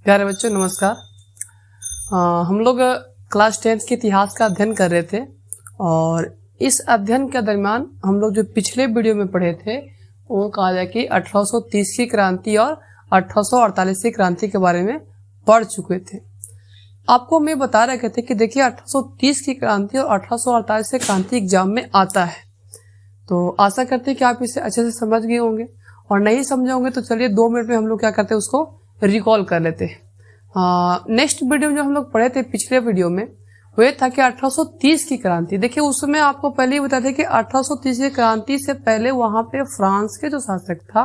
प्यारे बच्चों नमस्कार। हम लोग क्लास 10th के इतिहास का अध्ययन कर रहे थे और इस अध्ययन के दरमियान हम लोग जो पिछले वीडियो में पढ़े थे वो कहा जाए कि 1830 की क्रांति और 1848 की क्रांति के बारे में पढ़ चुके थे। आपको मैं बता रहे थे कि देखिए 1830 की क्रांति और 1848 की क्रांति एग्जाम में आता है, तो आशा करते हैं कि आप इसे अच्छे से समझ गए होंगे और नहीं समझे होंगे तो चलिए 2 मिनट में हम लोग क्या करते हैं उसको रिकॉल कर लेते हैं। नेक्स्ट वीडियो जो हम लोग पढ़े थे पिछले वीडियो में वो था कि 1830 की क्रांति। देखिए उसमें आपको पहले ही बता दें कि 1830 की क्रांति से पहले वहां पे फ्रांस के जो शासक था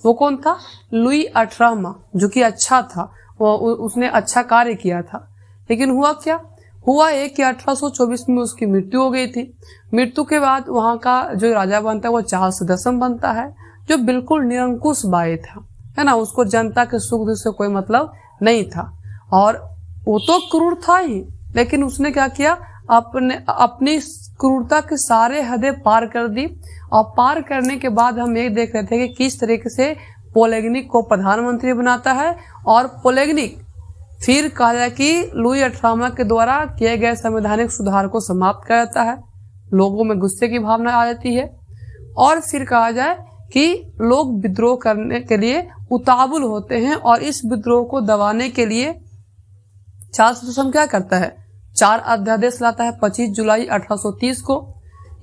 वो कौन था, लुई 18वां, जो कि अच्छा था, वो उसने अच्छा कार्य किया था। लेकिन हुआ क्या, हुआ ये कि 1824 में उसकी मृत्यु हो गई थी। मृत्यु के बाद वहां का जो राजा बनता है वो चार्ल्स दसम बनता है, जो बिल्कुल निरंकुश बाई था, है ना। उसको जनता के सुख दुख से कोई मतलब नहीं था और वो तो क्रूर था ही, लेकिन उसने क्या किया, अपनी क्रूरता के सारे हदें पार कर दी। और पार करने के बाद हम ये देख रहे थे कि किस तरीके से पोलेगनिक को प्रधानमंत्री बनाता है और पोलेगनिक फिर कहा जाए कि लुई 18वां के द्वारा किए गए संवैधानिक सुधार को समाप्त कर देता है। लोगों में गुस्से की भावना आ जाती है और फिर कहा जाए कि लोग विद्रोह करने के लिए उतावुल होते हैं और इस विद्रोह को दबाने के लिए चार्ल्स दसम क्या करता है, 4 अध्यादेश लाता है 25 जुलाई 1830 को।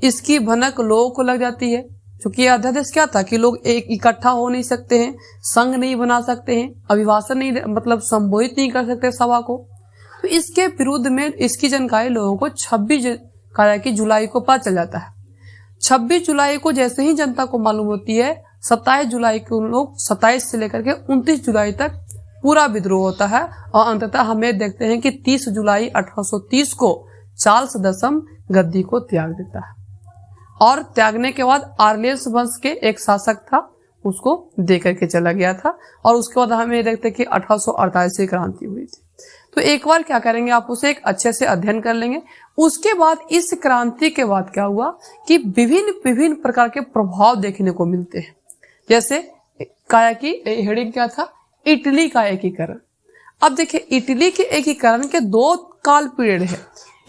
इसकी भनक लोगों को लग जाती है, क्योंकि यह अध्यादेश क्या था कि लोग एक इकट्ठा हो नहीं सकते हैं, संघ नहीं बना सकते हैं, अभिभाषण नहीं मतलब संबोधित नहीं कर सकते सभा को। तो इसके विरुद्ध में इसकी जानकारी लोगों को 26 जुलाई को पता चल जाता है। 26 जुलाई को जैसे ही जनता को मालूम होती है, 27 जुलाई को उन लोग 27 से लेकर के 29 जुलाई तक पूरा विद्रोह होता है और अंततः हमें देखते हैं कि 30 जुलाई 1830 को चार्ल्स दसम गद्दी को त्याग देता है और त्यागने के बाद आर्लियंस वंश के एक शासक था उसको दे करके चला गया था। और उसके बाद हमें देखते हैं कि 1848 की क्रांति हुई थी। तो एक बार क्या करेंगे, आप उसे एक अच्छे से अध्ययन कर लेंगे। उसके बाद इस क्रांति के बाद क्या हुआ कि विभिन्न प्रकार के प्रभाव देखने को मिलते हैं। जैसे कहा कि हेडिंग क्या था, इटली का एकीकरण। अब देखिए इटली के एकीकरण के 2 काल पीरियड है।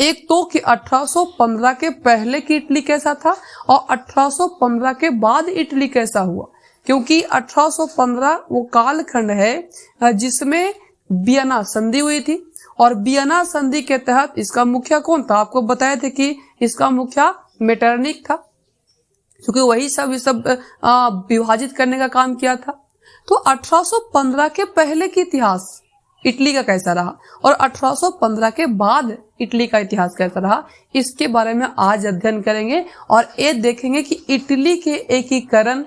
एक तो कि 1815 के पहले की इटली कैसा था और 1815 के बाद इटली कैसा हुआ, क्योंकि 1815 वो कालखंड है जिसमें वियना संधि हुई थी और वियना संधि के तहत इसका मुखिया कौन था, आपको बताए थे कि इसका मुखिया मेटरनिक था, क्योंकि वही सब विभाजित करने का काम किया था। तो 1815 के पहले की इतिहास इटली का कैसा रहा और 1815 के बाद इटली का इतिहास कैसा रहा, इसके बारे में आज अध्ययन करेंगे और ये देखेंगे कि इटली के एकीकरण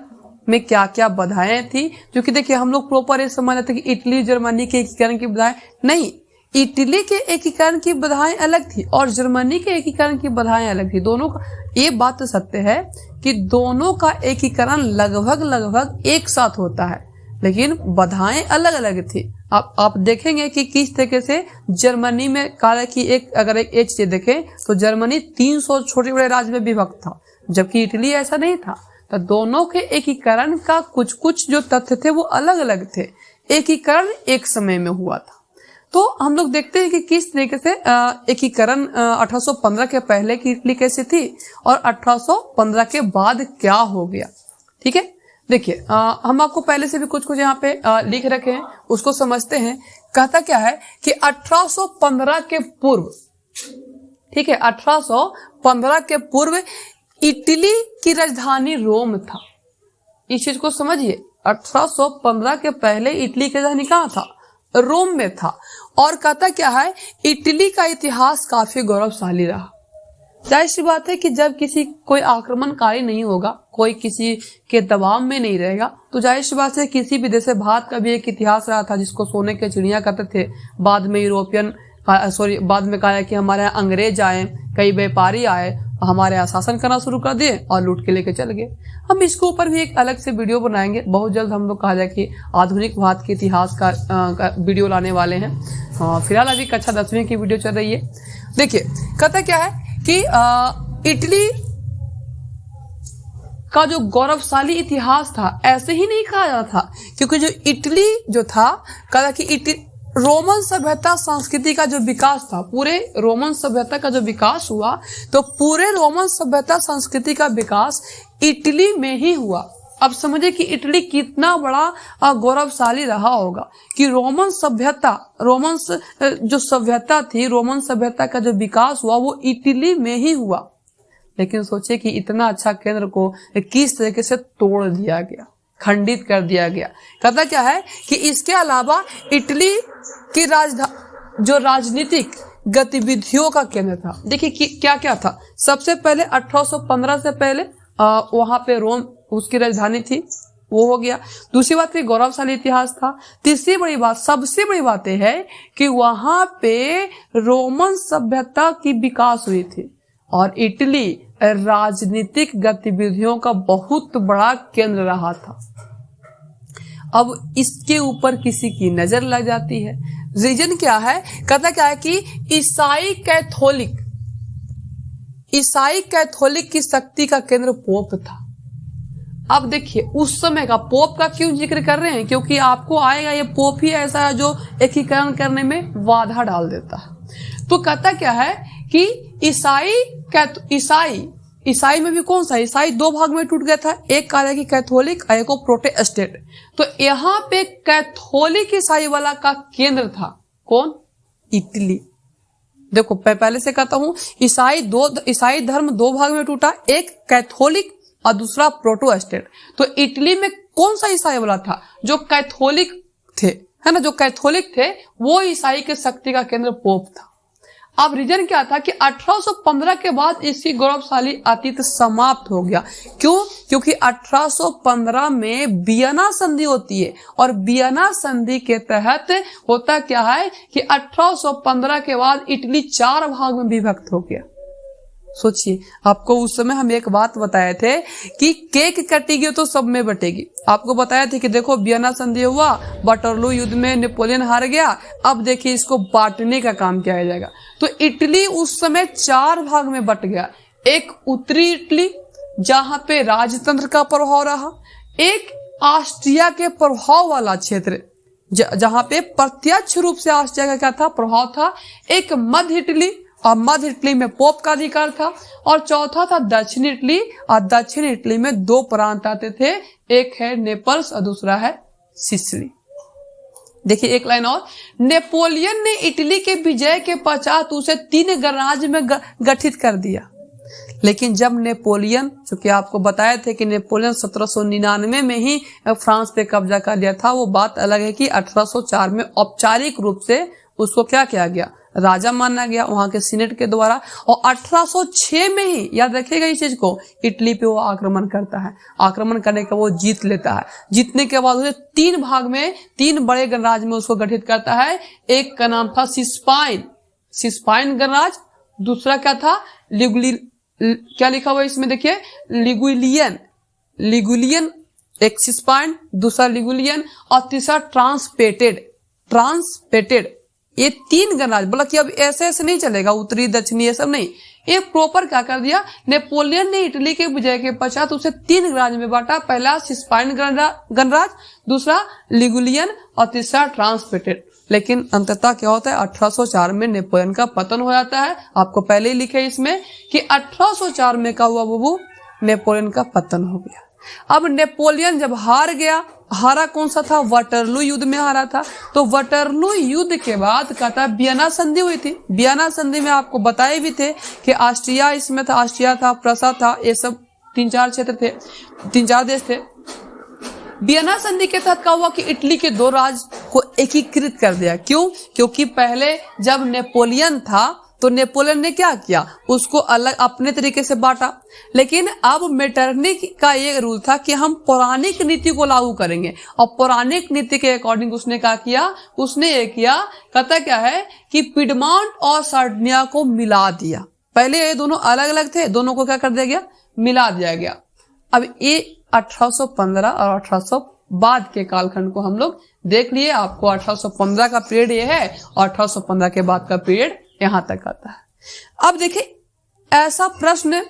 में क्या क्या बाधाएं थी। क्योंकि देखिए हम लोग प्रॉपर ये समझ लेते कि इटली जर्मनी के एकीकरण की बाधाएं नहीं, इटली के एकीकरण की बाधाएं अलग थी और जर्मनी के एकीकरण की बाधाएं अलग थी। दोनों का ये बात तो सत्य है कि दोनों का एकीकरण लगभग एक साथ होता है, लेकिन बाधाएं अलग अलग थी। आप देखेंगे कि किस तरीके से जर्मनी में कहा कि अगर एक चीज देखें तो जर्मनी 300 छोटे बड़े राज्य में विभक्त था, जबकि इटली ऐसा नहीं था। तो दोनों के एकीकरण का कुछ जो तथ्य थे वो अलग अलग थे, एकीकरण एक समय में हुआ था। तो हम लोग देखते हैं कि किस तरीके से एकीकरण 1815 के पहले की इटली कैसी थी और 1815 के बाद क्या हो गया। ठीक है, देखिए हम आपको पहले से भी कुछ यहाँ पे लिख रखे हैं, उसको समझते हैं। कहता क्या है कि 1815 के पूर्व, ठीक है, 1815 के पूर्व इटली की राजधानी रोम था। इस चीज को समझिए, 1815 के पहले इटली की राजधानी कहाँ था, रोम में था। और कहता क्या है, इटली का इतिहास काफी गौरवशाली रहा। जाहिर सी बात है कि जब कोई आक्रमणकारी नहीं होगा, कोई किसी के दबाव में नहीं रहेगा, तो जाहिर सी बात है किसी भी देश, भारत का भी एक इतिहास रहा था जिसको सोने के चिड़िया कहते थे। बाद में बाद में कहा कि हमारे यहाँ अंग्रेज आए, कई व्यापारी आए, हमारे यहाँ शासन करना शुरू कर दिए और लूट के लेके चल गए। हम इसके ऊपर भी एक अलग से वीडियो बनाएंगे बहुत जल्द। हम लोग कहा जाए कि आधुनिक भारत के इतिहास का वीडियो लाने वाले हैं। फिलहाल अभी कक्षा 10वीं की वीडियो चल रही है। देखिए कहता क्या है कि इटली का जो गौरवशाली इतिहास था ऐसे ही नहीं कहा जाता था, क्योंकि जो इटली जो था, कहा कि रोमन सभ्यता संस्कृति का जो विकास था, पूरे रोमन सभ्यता का जो विकास हुआ, तो पूरे रोमन सभ्यता संस्कृति का विकास इटली में ही हुआ। अब समझिए कि इटली कितना बड़ा गौरवशाली रहा होगा कि रोमन सभ्यता, जो सभ्यता थी, रोमन सभ्यता का जो विकास हुआ वो इटली में ही हुआ। लेकिन सोचिए कि इतना अच्छा केंद्र को किस तरीके से तोड़ दिया गया, खंडित कर दिया गया। कहता क्या है कि इसके अलावा इटली की जो राजनीतिक गतिविधियों का केंद्र था, देखिए क्या क्या था। सबसे पहले 1815 से पहले वहां पे रोम उसकी राजधानी थी, वो हो गया। दूसरी बात, गौरवशाली इतिहास था। तीसरी बड़ी बात, सबसे बड़ी बात यह है कि वहां पे रोमन सभ्यता की विकास हुई थी और इटली राजनीतिक गतिविधियों का बहुत बड़ा केंद्र रहा था। अब इसके ऊपर किसी की नजर लग जाती है। रीजन क्या है? कहता क्या है कि ईसाई कैथोलिक की शक्ति का केंद्र पोप था। अब देखिए उस समय का पोप का क्यों जिक्र कर रहे हैं, क्योंकि आपको आएगा ये पोप ही ऐसा है जो एकीकरण करने में बाधा डाल देता है। तो कहता क्या है कि ईसाई में भी कौन सा, ईसाई दो भाग में टूट गया था, एक कहा कि कैथोलिक और एक प्रोटेस्टेंट। तो यहाँ पे कैथोलिक ईसाई वाला का केंद्र था कौन? इटली। देखो पहले से कहता हूं, ईसाई धर्म दो भाग में टूटा, एक कैथोलिक और दूसरा प्रोटेस्टेंट। तो इटली में कौन सा ईसाई वाला था? जो कैथोलिक थे, है ना, जो कैथोलिक थे वो ईसाई के शक्ति का केंद्र पोप था। अब रीजन क्या था कि 1815 के बाद इसकी गौरवशाली अतीत समाप्त हो गया। क्यों? क्योंकि 1815 में वियना संधि होती है और वियना संधि के तहत होता क्या है कि 1815 के बाद इटली 4 भाग में विभक्त हो गया। सोचिए, आपको उस समय हम एक बात बताए थे कि केक कटेगी तो सब में बटेगी। आपको बताया था कि देखो वियना संधि हुआ, वाटरलू युद्ध में नेपोलियन हार गया, अब देखिए इसको बांटने का काम किया जाएगा। तो इटली उस समय 4 भाग में बट गया। एक उत्तरी इटली जहां पे राजतंत्र का प्रभाव रहा, एक ऑस्ट्रिया के प्रभाव वाला क्षेत्र जहां पे प्रत्यक्ष रूप से ऑस्ट्रिया का क्या था, प्रभाव था, एक मध्य इटली और मध्य इटली में पोप का अधिकार था, और चौथा था दक्षिण इटली, और दक्षिण इटली में 2 प्रांत आते थे, एक है नेपल्स और दूसरा है सिसिली। देखिए एक लाइन और, नेपोलियन ने इटली के विजय के पश्चात उसे 3 गणराज्य में गठित कर दिया। लेकिन जब नेपोलियन, चूंकि आपको बताए थे कि नेपोलियन 1799 में ही फ्रांस पे कब्जा कर लिया था, वो बात अलग है कि 1804 में औपचारिक रूप से उसको क्या किया गया, राजा माना गया वहां के सीनेट के द्वारा। और 1806 में ही, याद रखिएगा इस चीज को, इटली पे वो आक्रमण करता है। आक्रमण करने का वो जीत लेता है। जीतने के बाद उसे 3 भाग में, 3 बड़े गणराज्य में उसको गठित करता है। एक का नाम था सिस्पाइन गणराज्य, दूसरा क्या था, क्या लिखा हुआ इसमें देखिए, लिगुलियन, एक सिस्पाइन, दूसरा लिगुलियन और तीसरा ट्रांसपेटेड। ये 3 गणराज्य, बोला कि अब ऐसे नहीं चलेगा, उत्तरी दक्षिणी ये सब नहीं, ये प्रॉपर क्या कर दिया, नेपोलियन ने इटली के विजय के पश्चात उसे 3 गणराज्य में बांटा। पहला सिस्पाइन गणराज्य, दूसरा लिगुलियन और तीसरा ट्रांसपेटेड। लेकिन अंततः क्या होता है, 1804 में नेपोलियन का पतन हो जाता है। आपको पहले ही लिखे इसमें कि 1804 में क्या हुआ बाबू, नेपोलियन का पतन हो गया। अब नेपोलियन जब हार गया, हारा कौन सा था, वाटरलू युद्ध में हारा था। तो वाटरलू युद्ध के बाद कहता वियना संधि हुई थी। वियना संधि में आपको बताए भी थे कि ऑस्ट्रिया इसमें था, ऑस्ट्रिया था, प्रसा था, ये सब 3-4 क्षेत्र थे, 3-4 देश थे। वियना संधि के तहत क्या हुआ कि इटली के 2 राज्य को एकीकृत कर दिया। क्यों? क्योंकि पहले जब नेपोलियन था तो नेपोलियन ने क्या किया, उसको अलग अपने तरीके से बांटा। लेकिन अब मेटरनिक का ये रूल था कि हम पौराणिक नीति को लागू करेंगे, और पौराणिक नीति के अकॉर्डिंग उसने क्या किया, उसने ये किया, कहता क्या है कि पिडमॉन्ट और सार्डिनिया को मिला दिया। पहले ये दोनों अलग अलग थे, दोनों को क्या कर दिया गया, मिला दिया गया। अब ये 1815 और 1800 बाद के कालखंड को हम लोग देख लिए। आपको 1815 का पीरियड ये है और 1815 के बाद का पीरियड यहां तक आता है। अब देखिए ऐसा प्रश्न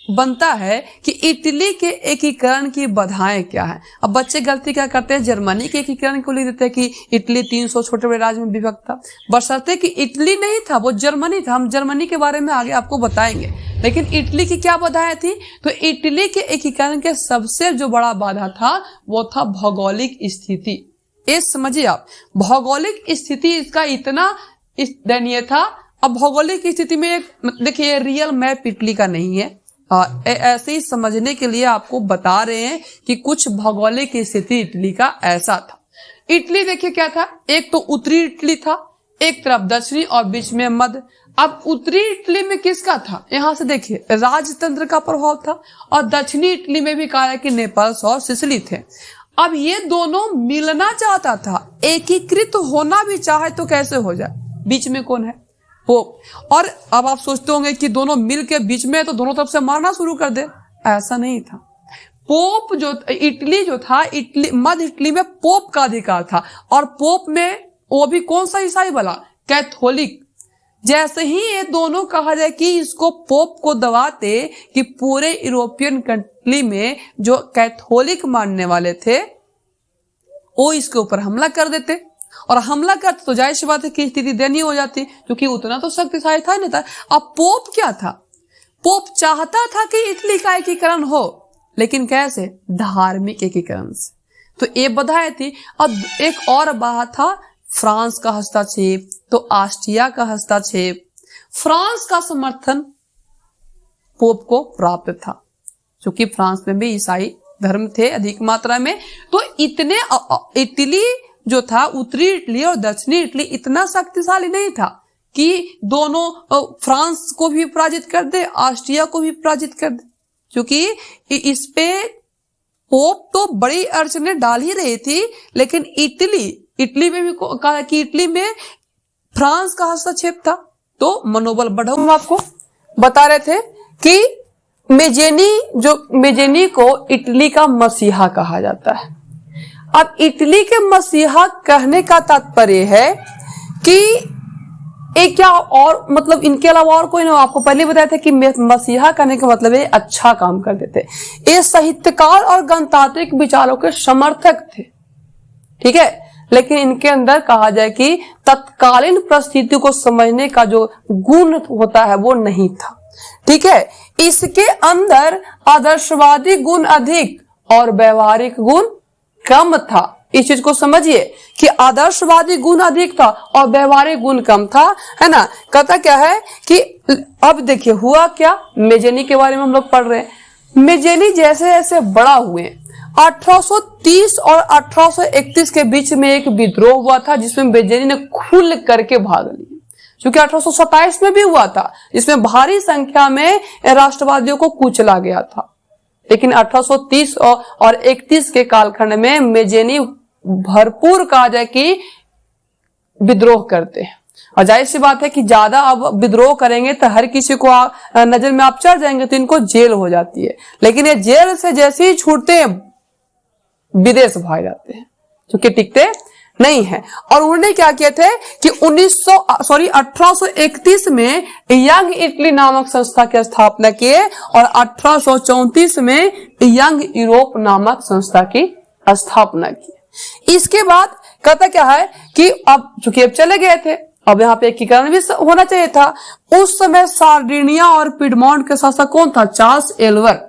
बनता है कि इटली के एकीकरण की बाधाएं क्या है। अब बच्चे गलती क्या करते हैं, जर्मनी के एकीकरण को लिख देते हैं कि इटली 300 छोटे बड़े राज्य में विभक्त था, बशर्ते कि इटली नहीं था, वो जर्मनी था। हम जर्मनी के बारे में आगे आपको बताएंगे, लेकिन इटली की क्या बाधाएं थी। तो इटली के एकीकरण के सबसे जो बड़ा बाधा था वो था भौगोलिक स्थिति। ये समझिए आप, भौगोलिक स्थिति इसका इतना दयनीय था। अब भौगोलिक स्थिति में एक देखिए रियल मैप इटली का नहीं है, ऐसे ही समझने के लिए आपको बता रहे हैं कि कुछ भौगोलिक स्थिति इटली का ऐसा था। इटली देखिए क्या था, एक तो उत्तरी इटली था, एक तरफ दक्षिणी और बीच में मध्य। अब उत्तरी इटली में किसका था, यहां से देखिए राजतंत्र का प्रभाव था, और दक्षिणी इटली में भी कहा है कि नेपल्स और सिसिली थे। अब ये दोनों मिलना चाहता था, एकीकृत होना भी चाहे तो कैसे हो जाए, बीच में कौन है, पोप। और अब आप सोचते होंगे कि दोनों मिल के बीच में तो दोनों तरफ से मारना शुरू कर दे, ऐसा नहीं था। पोप जो इटली जो था, इटली मध्य इटली में पोप का अधिकार था, और पोप में वो भी कौन सा ईसाई वाला, कैथोलिक। जैसे ही ये दोनों कहा जाए कि इसको पोप को दबाते कि पूरे यूरोपियन कंट्री में जो कैथोलिक मानने वाले थे वो इसके ऊपर हमला कर देते, और हमला करते तो जाहिर सी बात है कि स्थिति दयनीय हो जाती, क्योंकि उतना तो शक्तिशाली था नहीं था। अब पोप क्या था, पोप चाहता था कि इटली का एकीकरण हो, लेकिन कैसे, धार्मिक एकीकरण से। तो ये बाधाएं थी। अब एक और बात था फ्रांस का हस्तक्षेप, तो ऑस्ट्रिया का हस्तक्षेप। फ्रांस का समर्थन पोप को प्राप्त था, क्योंकि फ्रांस में भी ईसाई धर्म थे अधिक मात्रा में। तो इतने इटली जो था, उत्तरी इटली और दक्षिणी इटली इतना शक्तिशाली नहीं था कि दोनों फ्रांस को भी पराजित कर दे, ऑस्ट्रिया को भी पराजित कर दे, क्योंकि इस पे पोप तो बड़ी अड़चनें डाल ही रही थी। लेकिन इटली में भी कहा कि इटली में फ्रांस का हस्तक्षेप था, तो मनोबल बढ़ा। हम आपको बता रहे थे कि मेजेनी को इटली का मसीहा कहा जाता है। अब इटली के मसीहा कहने का तात्पर्य है कि एक क्या और मतलब इनके अलावा और कोई नहीं। आपको पहले बताया था कि मसीहा कहने का मतलब है अच्छा काम कर देते। ये साहित्यकार और गणतांत्रिक विचारों के समर्थक थे, ठीक है, लेकिन इनके अंदर कहा जाए कि तत्कालीन परिस्थिति को समझने का जो गुण होता है वो नहीं था, ठीक है। इसके अंदर आदर्शवादी गुण अधिक और व्यवहारिक गुण कम था। इस चीज को समझिए कि आदर्शवादी गुण अधिक था और व्यवहारिक गुण कम था, है ना। कहता क्या है कि अब देखिए हुआ क्या, मेजेनी के बारे में हम लोग पढ़ रहे हैं। मेजेनी जैसे जैसे बड़ा हुए, 1830 और 1831 के बीच में एक विद्रोह हुआ था, जिसमें मेजेनी ने खुल करके भाग लिया, क्योंकि 1827 में भी हुआ था, जिसमें भारी संख्या में राष्ट्रवादियों को कुचला गया था। लेकिन 1830 और 31 के कालखंड में मेजेनी भरपूर कहा जाए कि विद्रोह करते हैं, और जाहिर सी बात है कि ज्यादा अब विद्रोह करेंगे तो हर किसी को नजर में आप चढ़ जाएंगे, तो इनको जेल हो जाती है। लेकिन ये जेल से जैसे ही छूटते हैं विदेश भाग जाते हैं, क्योंकि टिकते नहीं है। और उन्होंने क्या किए थे कि 1831 में यंग इटली नामक संस्था की स्थापना किए, और 1834 में यंग यूरोप नामक संस्था की स्थापना की। इसके बाद कहता क्या है कि अब चूंकि अब चले गए थे, अब यहाँ पे एकीकरण भी होना चाहिए था। उस समय सार्डिनिया और पिडमोंट के शासक कौन था, चार्ल्स एल्बर्ट।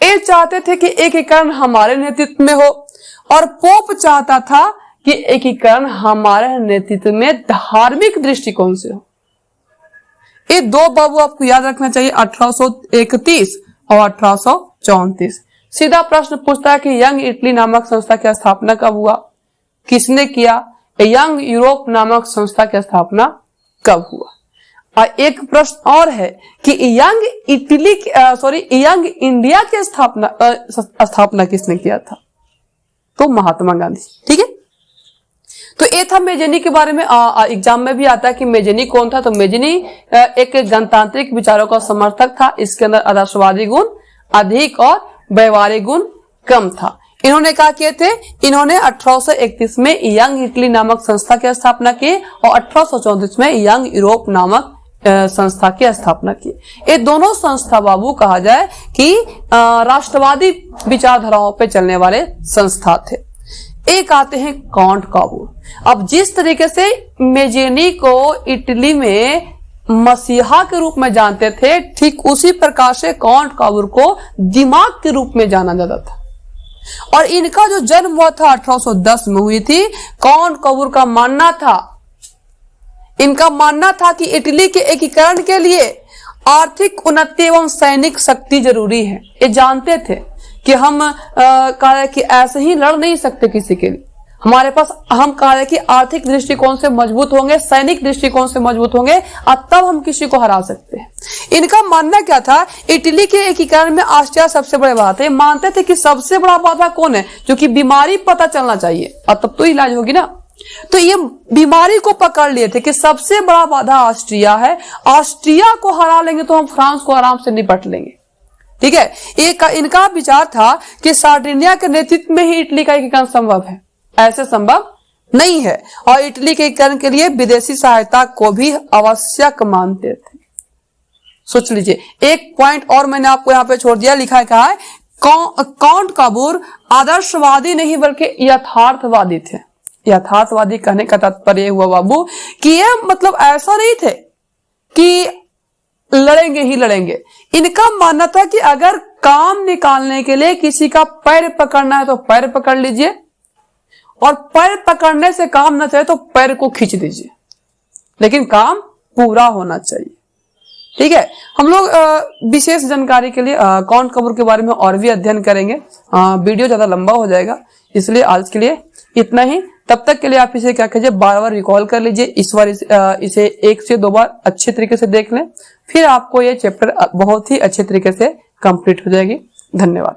ये चाहते थे कि एकीकरण हमारे नेतृत्व में हो, और पोप चाहता था कि एकीकरण हमारे नेतृत्व में धार्मिक दृष्टिकोण से हो। ये दो बाबू आपको याद रखना चाहिए, 1831 और 1834। सीधा प्रश्न पूछता है कि यंग इटली नामक संस्था की स्थापना कब हुआ, किसने किया, यंग यूरोप नामक संस्था की स्थापना कब हुआ। और एक प्रश्न और है कि यंग इंडिया की स्थापना किसने किया था, तो महात्मा गांधी, ठीक है। तो ये था मेजेनी के बारे में। एग्जाम में भी आता है कि मेजेनी कौन था, तो मेजेनी एक गणतांत्रिक विचारों का समर्थक था। इसके अंदर आदर्शवादी गुण अधिक और व्यवहारिक गुण कम था। इन्होंने क्या किए थे, इन्होंने 1831 में यंग इटली नामक संस्था की स्थापना की, और 1834 में यंग यूरोप नामक संस्था की स्थापना की। ये दोनों संस्था बाबू कहा जाए कि राष्ट्रवादी विचारधाराओं पे चलने वाले संस्था थे। एक आते हैं काउंट काबूर। अब जिस तरीके से मेजेनी को इटली में मसीहा के रूप में जानते थे, ठीक उसी प्रकार से काउंट काबूर को दिमाग के रूप में जाना जाता था। और इनका जो जन्म हुआ था 1810 में हुई थी। काउंट काबूर का मानना था, इनका मानना था कि इटली के एकीकरण के लिए आर्थिक उन्नति एवं सैनिक शक्ति जरूरी है। ये जानते थे कि हम कहा कि ऐसे ही लड़ नहीं सकते किसी के लिए। हमारे पास हम कहा कि आर्थिक दृष्टिकोण से मजबूत होंगे, सैनिक दृष्टिकोण से मजबूत होंगे और तब हम किसी को हरा सकते हैं। इनका मानना क्या था? इटली के एकीकरण में ऑस्ट्रिया सबसे बड़ी बात है। मानते थे कि सबसे बड़ा बाधा कौन है? जो कि बीमारी पता चलना चाहिए और तब तो इलाज होगी ना। तो ये बीमारी को पकड़ लिए थे कि सबसे बड़ा बाधा ऑस्ट्रिया है। ऑस्ट्रिया को हरा लेंगे तो हम फ्रांस को आराम से निपट लेंगे। ठीक है, एक इनका विचार था कि सार्डिनिया के नेतृत्व में ही इटली का एकीकरण संभव है, ऐसे संभव नहीं है। और इटली के एकीकरण के लिए विदेशी सहायता को भी आवश्यक मानते थे। सोच लीजिए, एक पॉइंट और मैंने आपको यहाँ पे छोड़ दिया, लिखा है कहा है काउंट काबूर आदर्शवादी नहीं बल्कि यथार्थवादी थे। यथार्थवादी कहने का तात्पर्य हुआ बाबू कि ये मतलब ऐसा नहीं थे कि लड़ेंगे ही लड़ेंगे। इनका मानना था कि अगर काम निकालने के लिए किसी का पैर पकड़ना है तो पैर पकड़ लीजिए, और पैर पकड़ने से काम न चले तो पैर को खींच दीजिए, लेकिन काम पूरा होना चाहिए। ठीक है, हम लोग विशेष जानकारी के लिए काउंट काबूर के बारे में और भी अध्ययन करेंगे। वीडियो ज्यादा लंबा हो जाएगा, इसलिए आज के लिए इतना ही। तब तक के लिए आप इसे क्या कीजिए, बार बार रिकॉल कर लीजिए। इस बार इसे 1 से 2 बार अच्छे तरीके से देख लें, फिर आपको ये चैप्टर बहुत ही अच्छे तरीके से कंप्लीट हो जाएगी। धन्यवाद।